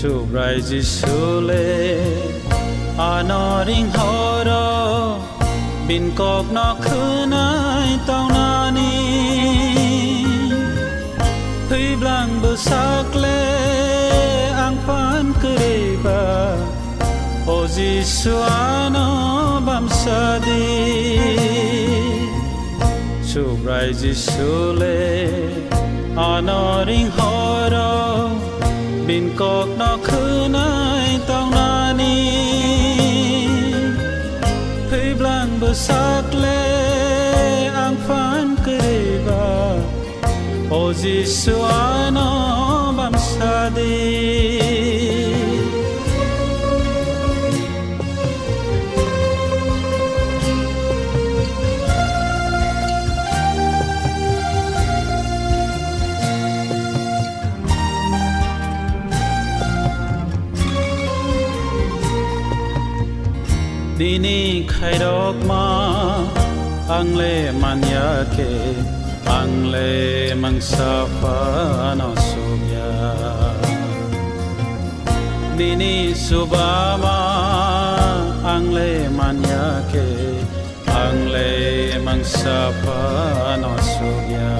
chụp rai chỉ số lệ nó ring horo bin cọc nó khứ nai tao nani thuy blang bờ sắc lệ ang phan kereba o Giêsu nó bám sa đi chụp rai chỉ số lệ nó ring horo bin cọc nó khứ nai tao nani thuy blang bờ sắc lệ ang phan kereba o Giêsu nó bám sa đi Dini khai đok ma ang le manya ke ang le mang sa pa no sugya Dini subama ang le manya ke ang le mang sa pa no sugya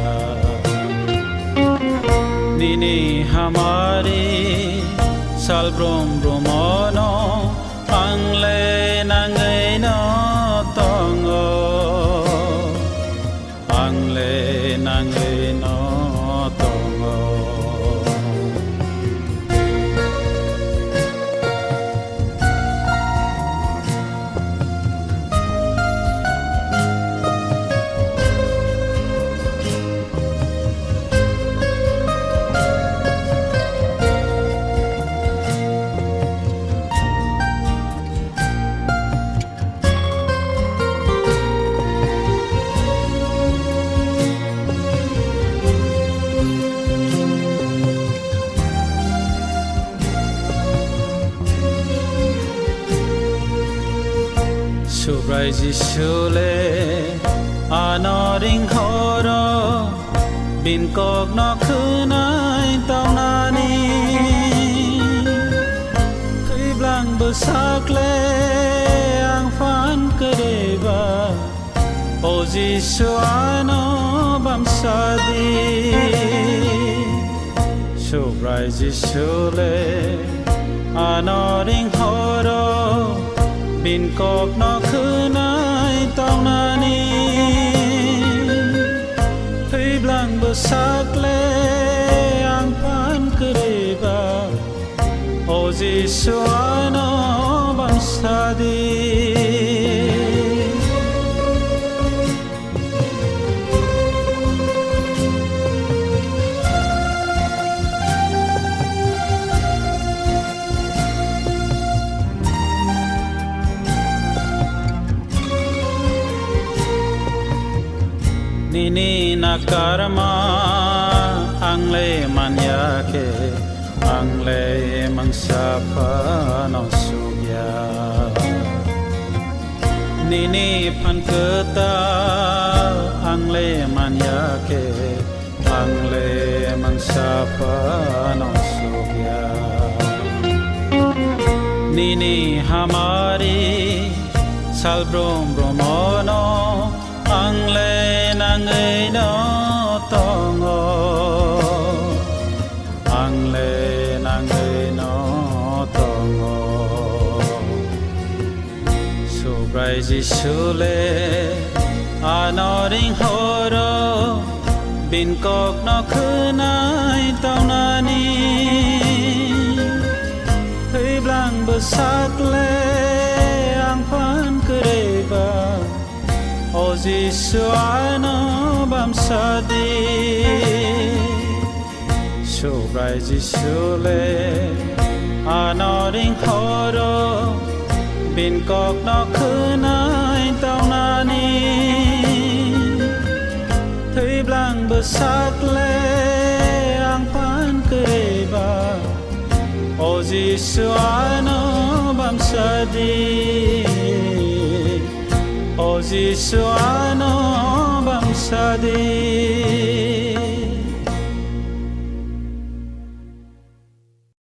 Dini hamari sal brom bromono ang le nangai no tongo ang le nangai no tongo chụp rai chỉ số lệ nó ring horo bin cọc nó khứ nai tao nani thuy blang bờ sắc lệ ang phan kereba o Giêsu nó bám sa đi chụp rai chỉ số lệ nó ring horo bin cọc nó khứ nai tao nani thuy blang bờ sắc lệ ang phan kereba o Giêsu nó bám sa đi Nini nakarma ang le manya ke ang le mangsapa no sugya Nini phan keta ang le manya ke ang le mangsapa no sugya Nini hamari sal brom bromono ang le nangai no tongo ang le nangai no tongo chụp rai chỉ số lệ nó ring horo bin cọc nó khứ nai tao nani thuy blang bờ sắc lệ ang phan kereba o Giêsu nó bám sa đi chụp rai chỉ số lệ nó ring horo bin cọc nó khứ nai tao nani thuy blang bờ sắc lệ ang phan kereba o Giêsu nó bám sa đi o Giêsu nó bám sa đi